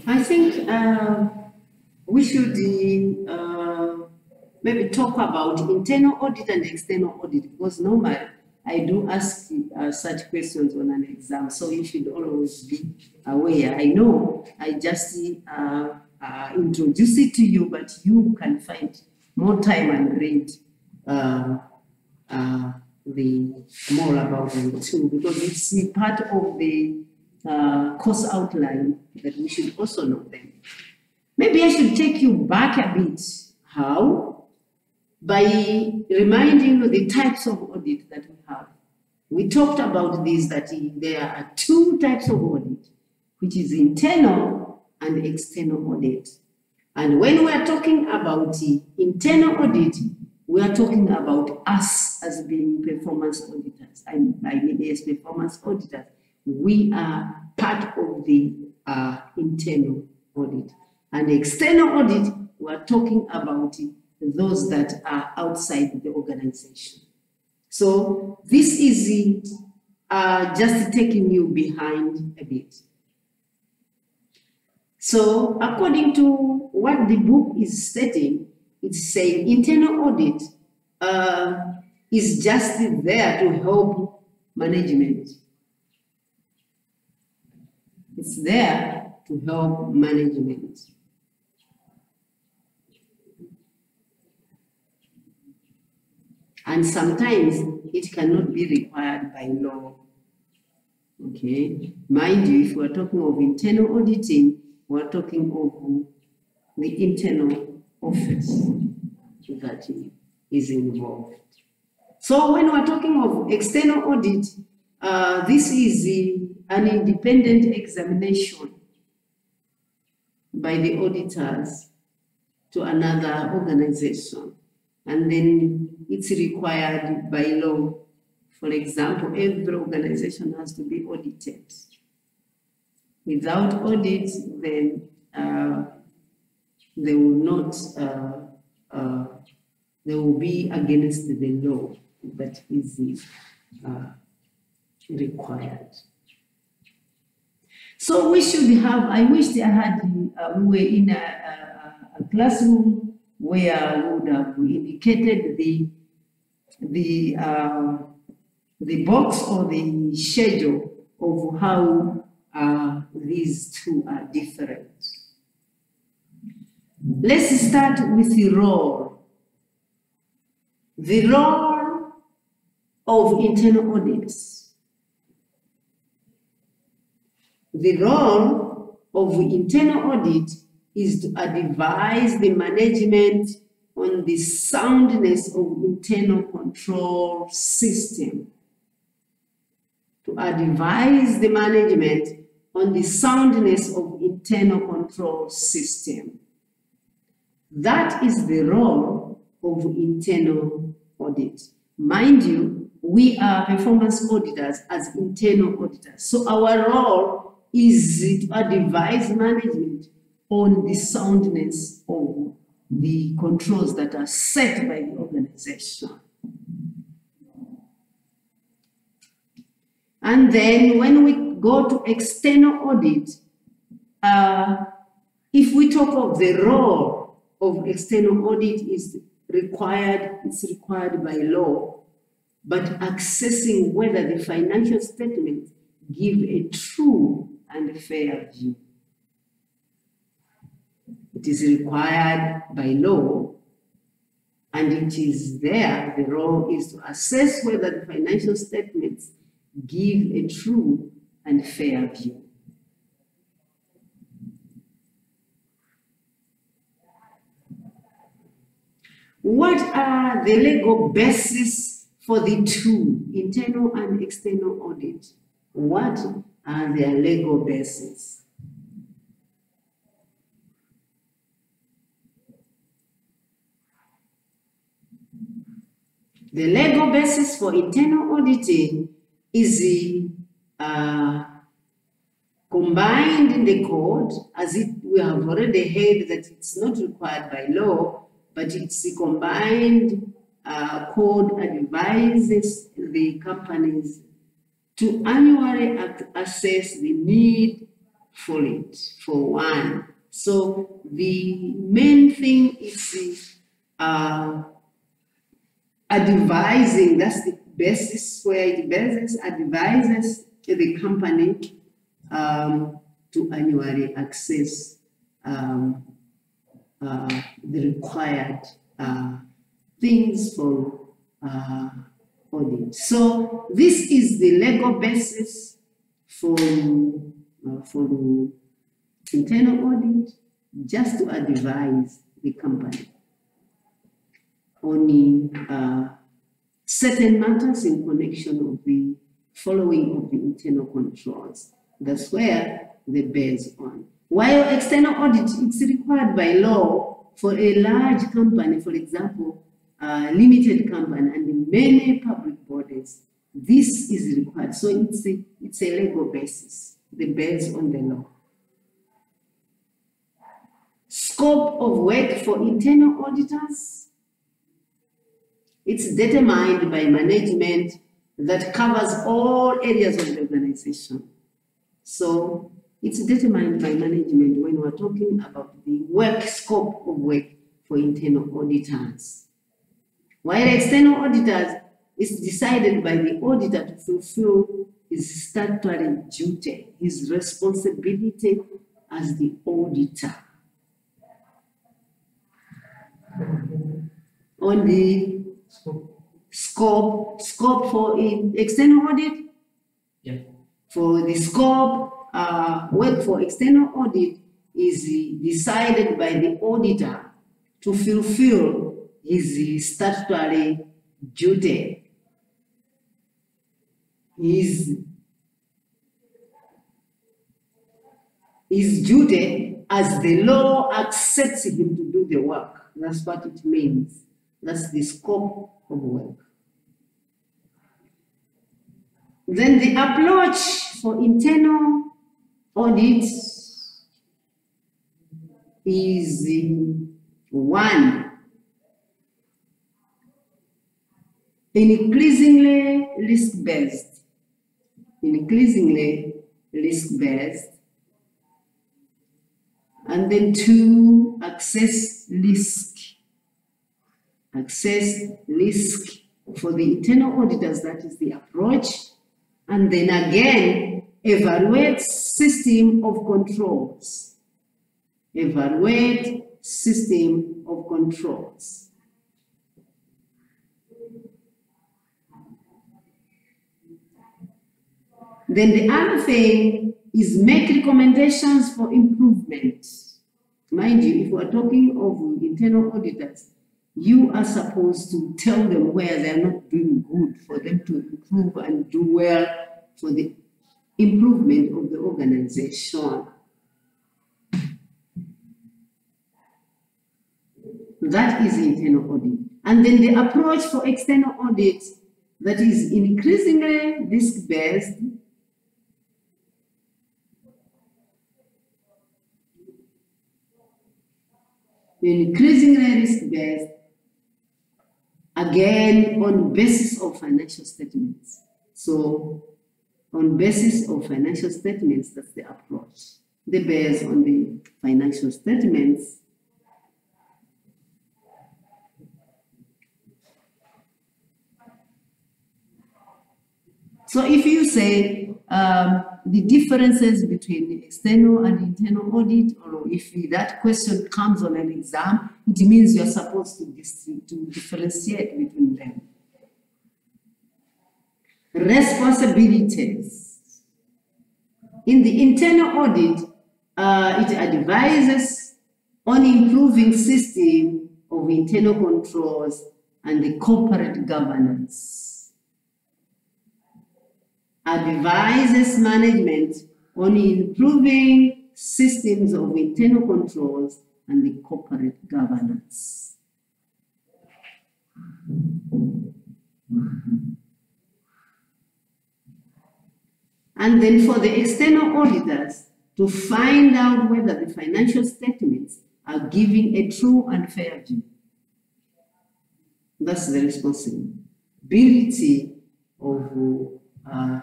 I think we should maybe talk about internal audit and external audit, because normally I do ask such questions on an exam, so you should always be aware. I know I just introduce it to you, but you can find more time and read more about them too, because it's part of the course outline that we should also know them. Maybe I should take you back a bit. How? By reminding you the types of audit that we have. We talked about this, that there are two types of audit, which is internal and external audit. And when we are talking about internal audit, we are talking about us as being performance auditors. I mean, as performance auditors, we are part of the internal audit. And external audit, we are talking about those that are outside the organization. So this is just taking you behind a bit. So according to what the book is stating, it's saying internal audit is just there to help management. It's there to help management. And sometimes it cannot be required by law. Okay, mind you, if we're talking of internal auditing, we're talking of the internal office that is involved. So when we're talking of external audit, this is an independent examination by the auditors to another organization, and then it's required by law. For example, every organization has to be audited. Without audit, then they will not, they will be against the law that is required. So we should have, I wish I had, we were in a classroom where we would have indicated the box or the schedule of how these two are different. Let's start with the role. The role of internal audits. The role of internal audit is to advise the management on the soundness of internal control system. To advise the management on the soundness of internal control system. That is the role of internal audit. Mind you, we are performance auditors as internal auditors. So our role is to advise management on the soundness of the controls that are set by the organization. And then when we go to external audit, if we talk of the role of external audit is required, it's required by law, but assessing whether the financial statements give a true and fair view. It is required by law, and it is there, the role is to assess whether the financial statements give a true and fair view. What are the legal basis for the two, internal and external audit? What are their legal basis? The legal basis for internal auditing is combined in the code, as we have already heard that it's not required by law, but it's the combined code advises the companies to annually assess the need for it, for one. So the main thing is advising, that's the basis where it bases, advises the company to annually access the required things for audit. So this is the legal basis for internal audit, just to advise the company on certain matters in connection of the following of the internal controls. That's where they base on. While external audit, it's required by law for a large company, for example, limited company and many public bodies, this is required. So it's a legal basis, the based on the law. Scope of work for internal auditors, it's determined by management that covers all areas of the organization. So it's determined by management when we're talking about the work scope of work for internal auditors. While external auditors, it's decided by the auditor to fulfill his statutory duty, his responsibility as the auditor. On the scope for external audit, yeah. For the scope, work for external audit is decided by the auditor to fulfill his statutory duty. His duty as the law accepts him to do the work. That's what it means. That's the scope of work. Then the approach for internal audit is one, increasingly risk-based. And then two, assess risk for the internal auditors, that is the approach. And then again, evaluate system of controls. Evaluate system of controls. Then the other thing is make recommendations for improvement. Mind you, if we're talking of internal auditors, you are supposed to tell them where they're not doing good for them to improve and do well for the improvement of the organization. That is internal audit. And then the approach for external audit, that is increasingly risk-based, again on basis of financial statements. So on basis of financial statements, that's the approach. They base on the financial statements. So if you say the differences between external and internal audit, or if that question comes on an exam, it means you're supposed to differentiate between them. Responsibilities. In the internal audit, it advises on improving system of internal controls and the corporate governance. Advises management on improving systems of internal controls and the corporate governance. And then for the external auditors to find out whether the financial statements are giving a true and fair view. That's the responsibility of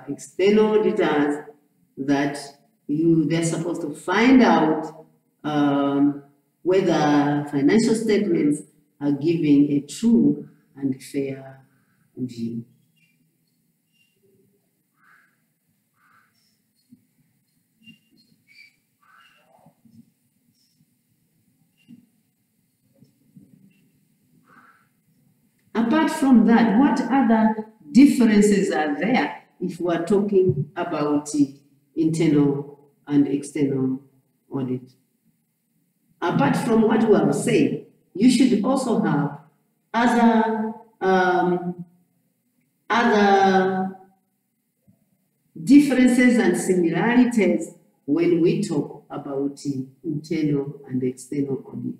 external auditors, that they're supposed to find out whether financial statements are giving a true and fair view. Apart from that, what other differences are there if we're talking about internal and external audit? Apart from what we have said, you should also have other differences and similarities when we talk about internal and external audit.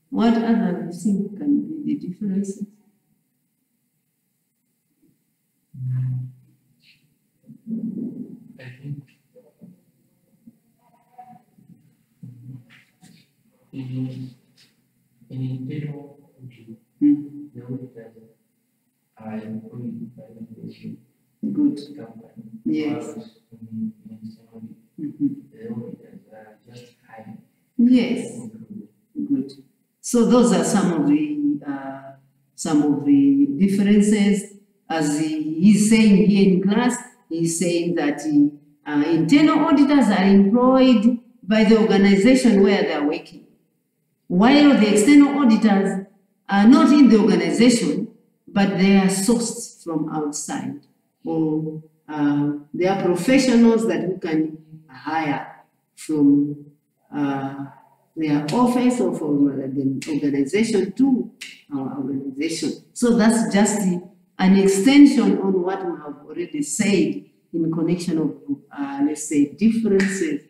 What other you think can be the differences? I think in internal audit, the auditors are employed by the good company. Yes. In external audit, the auditors are just hired. Yes. Good. So those are some of the differences. As he's saying here in class, he's saying that internal auditors are employed by the organization where they're working, while the external auditors are not in the organization, but they are sourced from outside, or they are professionals that we can hire from their office or from an organization to our organization. So that's just an extension on what we have already said in connection of, let's say, differences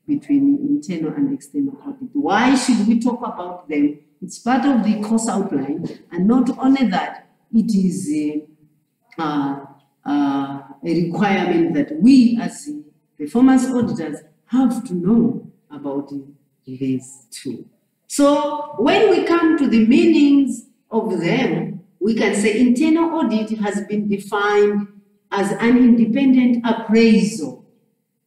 between internal and external audit. Why should we talk about them? It's part of the course outline, and not only that, it is a requirement that we as performance auditors have to know about these two. So when we come to the meanings of them, we can say internal audit has been defined as an independent appraisal.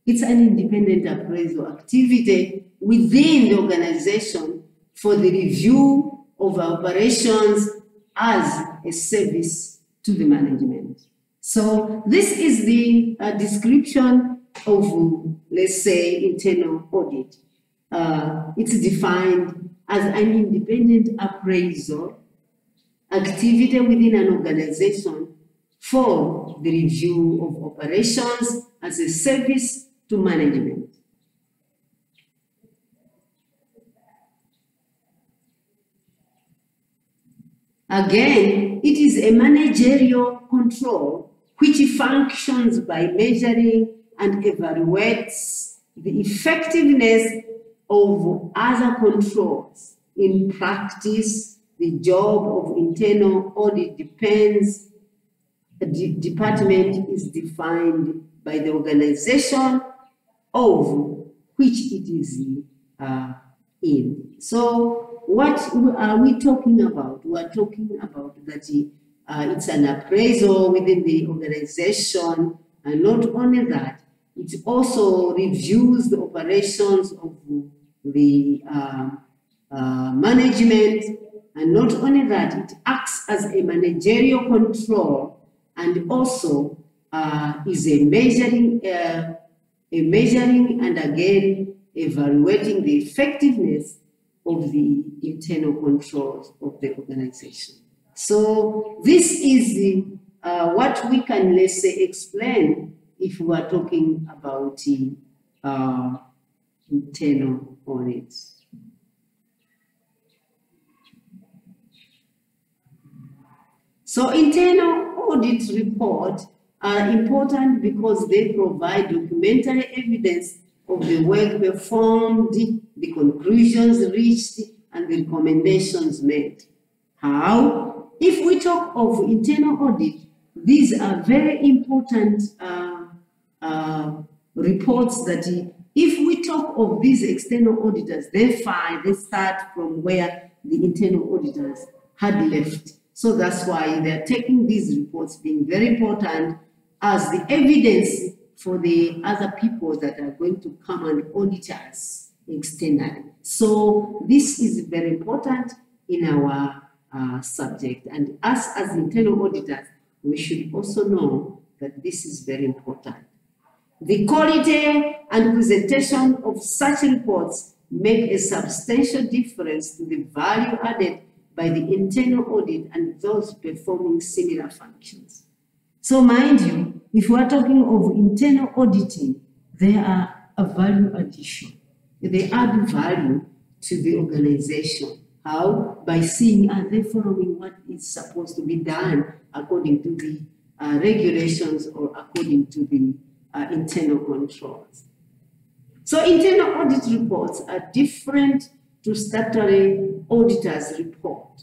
It's an independent appraisal activity within the organization for the review of operations as a service to the management. So this is the description of, let's say, internal audit. It's defined as an independent appraisal activity within an organization for the review of operations as a service to management. Again, it is a managerial control which functions by measuring and evaluates the effectiveness of other controls. In practice, the job of internal audit depends. The department is defined by the organization of which it is in. So what are we talking about? We are talking about that it's an appraisal within the organization, and not only that, it also reviews the operations of the management, and not only that, it acts as a managerial control and also is a measuring and again evaluating the effectiveness of the internal controls of the organization. So this is what we can, let's say, explain if we are talking about internal audits. So internal audit reports are important because they provide documentary evidence of the work performed, the conclusions reached, and the recommendations made. How? If we talk of internal audit, these are very important reports that if we talk of these external auditors, they start from where the internal auditors had left. So that's why they're taking these reports being very important as the evidence for the other people that are going to come and audit us externally. So this is very important in our subject. And us as internal auditors, we should also know that this is very important. The quality and presentation of such reports make a substantial difference to the value added by the internal audit and those performing similar functions. So mind you, if we are talking of internal auditing, they are a value addition. They add value to the organization. How? By seeing, are they following what is supposed to be done according to the regulations or according to the internal controls. So internal audit reports are different to statutory auditors' report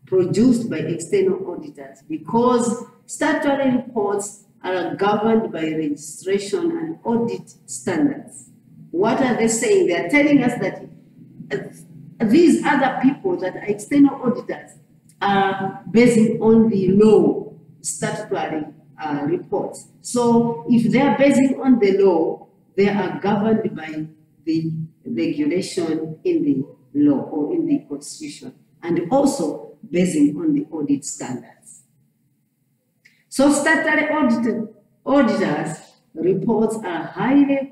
produced by external auditors because statutory reports are governed by registration and audit standards. What are they saying? They are telling us that these other people that are external auditors are basing on the law statutory reports. So if they are basing on the law, they are governed by the regulation in the law or in the constitution, and also basing on the audit standards. So statutory auditors' reports are highly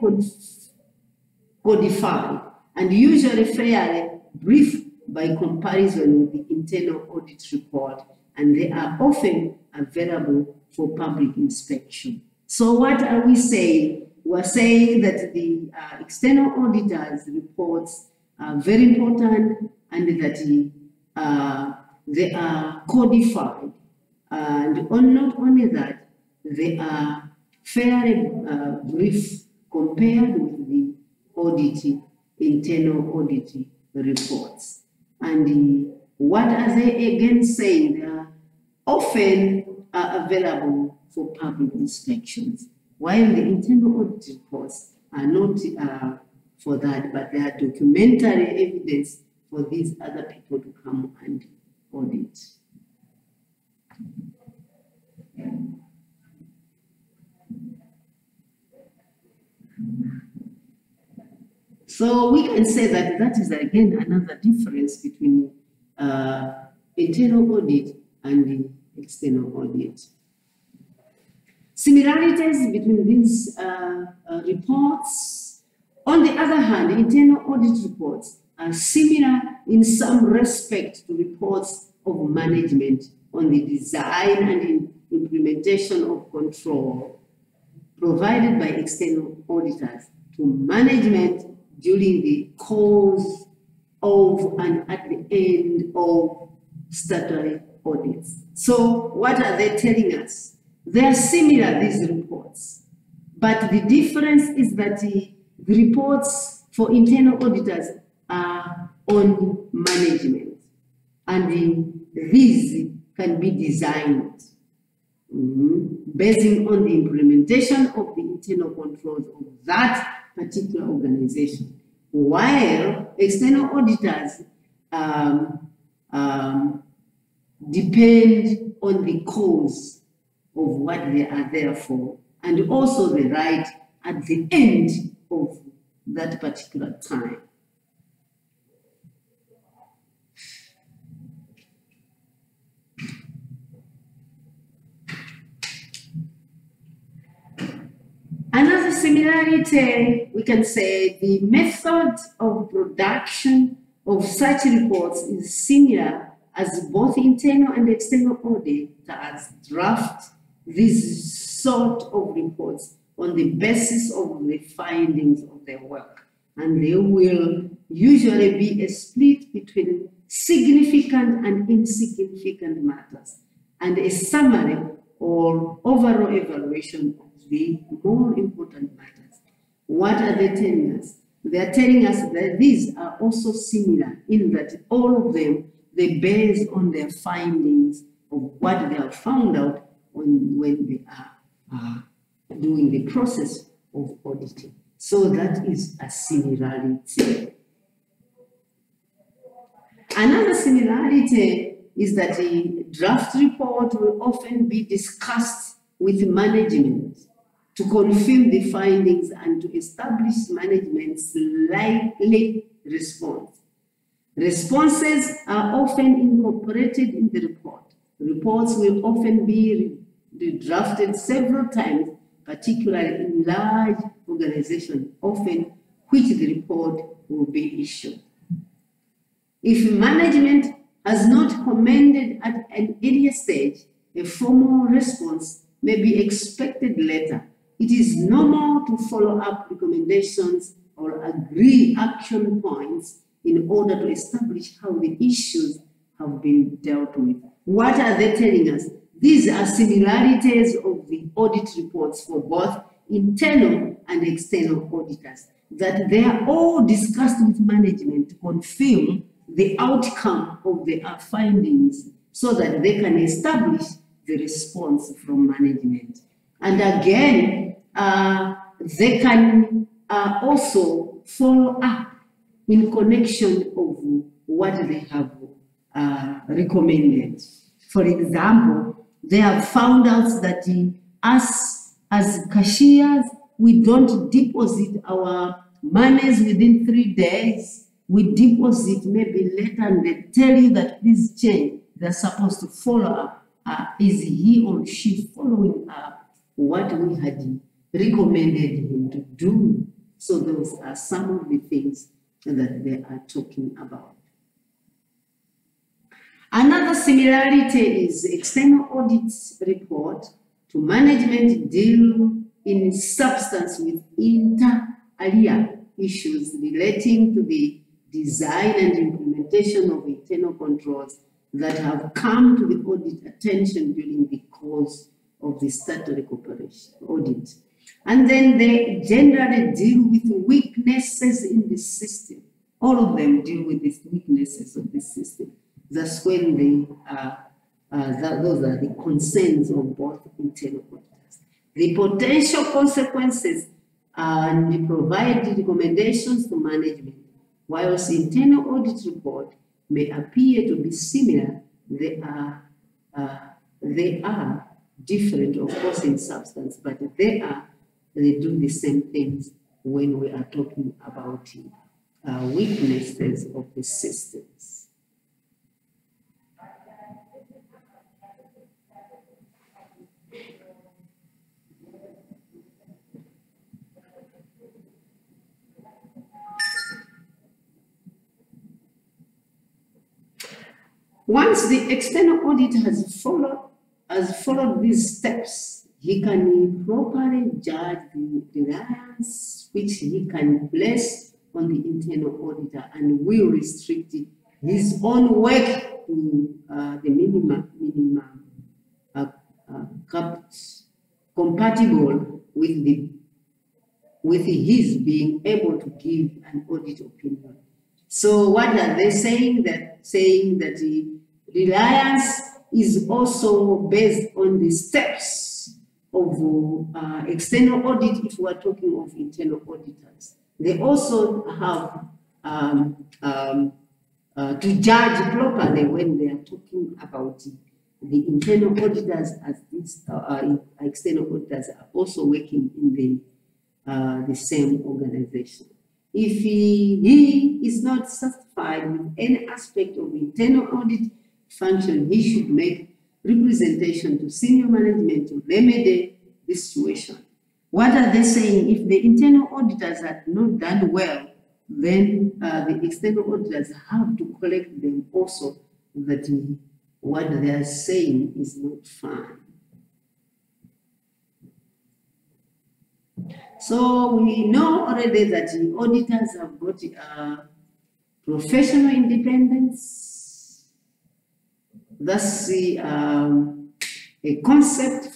codified and usually fairly brief by comparison with the internal audit report, and they are often available for public inspection. So what are we saying? We're saying that the external auditors' reports are very important and that they are codified. And not only that, they are fairly brief compared with the internal audit reports. And what are they again saying? They are often available for public inspections, while the internal audit reports are not for that, but they are documentary evidence for these other people to come and audit. So we can say that that is again another difference between internal audit and the external audit. Similarities between these reports. On the other hand, internal audit reports are similar in some respect to reports of management on the design and implementation of control provided by external auditors to management during the course of and at the end of statutory audits. So what are they telling us? They are similar, these reports, but the difference is that the reports for internal auditors are on management, and these can be designed basing on the implementation of the internal controls of that particular organization, while external auditors depend on the cause of what they are there for, and also the right at the end of that particular time. Another similarity, we can say the method of production of such reports is similar, as both internal and external auditors draft these sort of reports on the basis of the findings of their work. And there will usually be a split between significant and insignificant matters, and a summary or overall evaluation of the more important matters. What are they telling us? They are telling us that these are also similar in that all of them, they base on their findings of what they have found out when they are doing the process of auditing. So that is a similarity. Another similarity is that the draft report will often be discussed with management to confirm the findings and to establish management's likely response. Responses are often incorporated in the report. Reports will often be redrafted several times, particularly in large organizations, often which the report will be issued. If management has not commended at an earlier stage, a formal response may be expected later. It is normal to follow up recommendations or agree action points in order to establish how the issues have been dealt with. What are they telling us? These are similarities of the audit reports for both internal and external auditors, that they are all discussed with management to confirm the outcome of their findings so that they can establish the response from management. And again, they can also follow up in connection of what they have recommended. For example, they have found out that us as cashiers, we don't deposit our monies within 3 days. We deposit maybe later and they tell you that please change. They're supposed to follow up. Is he or she following up what we had recommended him to do? So those are some of the things that they are talking about. Another similarity is external audit report to management deal in substance with inter alia issues relating to the design and implementation of internal controls that have come to the audit attention during the course of the statutory cooperation audit. And then they generally deal with weaknesses in the system. All of them deal with these weaknesses of the system. That's when they those are the concerns of both internal auditors. The potential consequences and they provide recommendations to management. Whilst internal audit report may appear to be similar, they are different, of course, in substance, but they do the same things when we are talking about weaknesses of the systems. Once the external auditor has followed these steps, he can properly judge the reliance which he can place on the internal auditor and will restrict his own work to the minimum compatible with his being able to give an audit opinion. So what are they saying? Saying that the reliance is also based on the steps of external audit if we are talking of internal auditors. They also have to judge properly when they are talking about the internal auditors, as these external auditors are also working in the same organization. If he is not satisfied with any aspect of internal audit function, he should make representation to senior management to remedy the situation. What are they saying? If the internal auditors have not done well, then the external auditors have to correct them also that what they are saying is not fine. So we know already that the auditors have got professional independence. That's a concept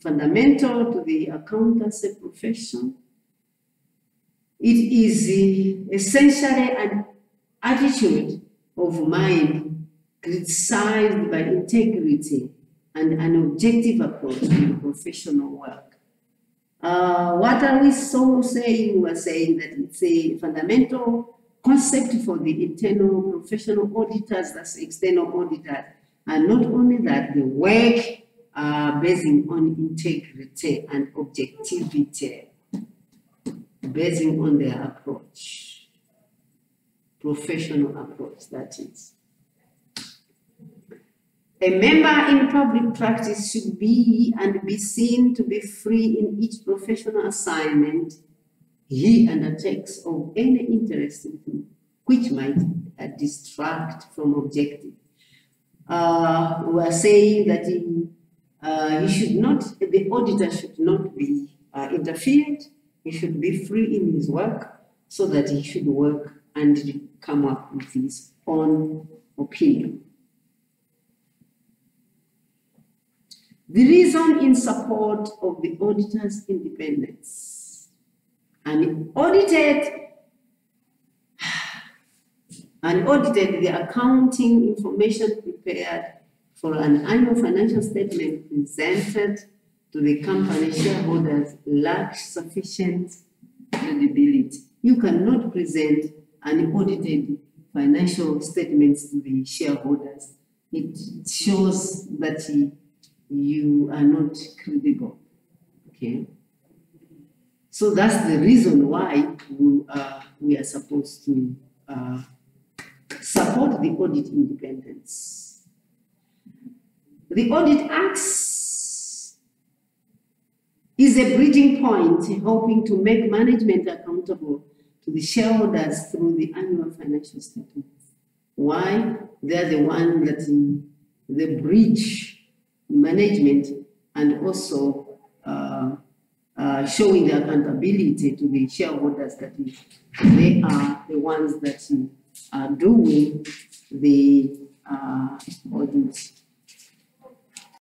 fundamental to the accountancy profession. It is essentially an attitude of mind criticized by integrity and an objective approach to professional work. What are we so saying? We're saying that it's a fundamental concept for the internal professional auditors, that's external auditors, And not only that, the work basing on integrity and objectivity, basing on their approach, professional approach, that is. A member in public practice should be and be seen to be free in each professional assignment he undertakes of any interesting thing which might distract from objective. We are saying that he should not, the auditor should not be interfered. He should be free in his work so that he should work and come up with his own opinion. The reason in support of the auditor's independence. An audited, the accounting information prepared for an annual financial statement presented to the company shareholders lacks sufficient credibility. You cannot present an audited financial statements to the shareholders. It shows that you are not credible. Okay. So that's the reason why we are supposed to support the audit independence. The Audit Acts is a bridging point helping to make management accountable to the shareholders through the annual financial statements. Why? They're the one that the bridge management and also showing the accountability to the shareholders that they are the ones that are doing the audit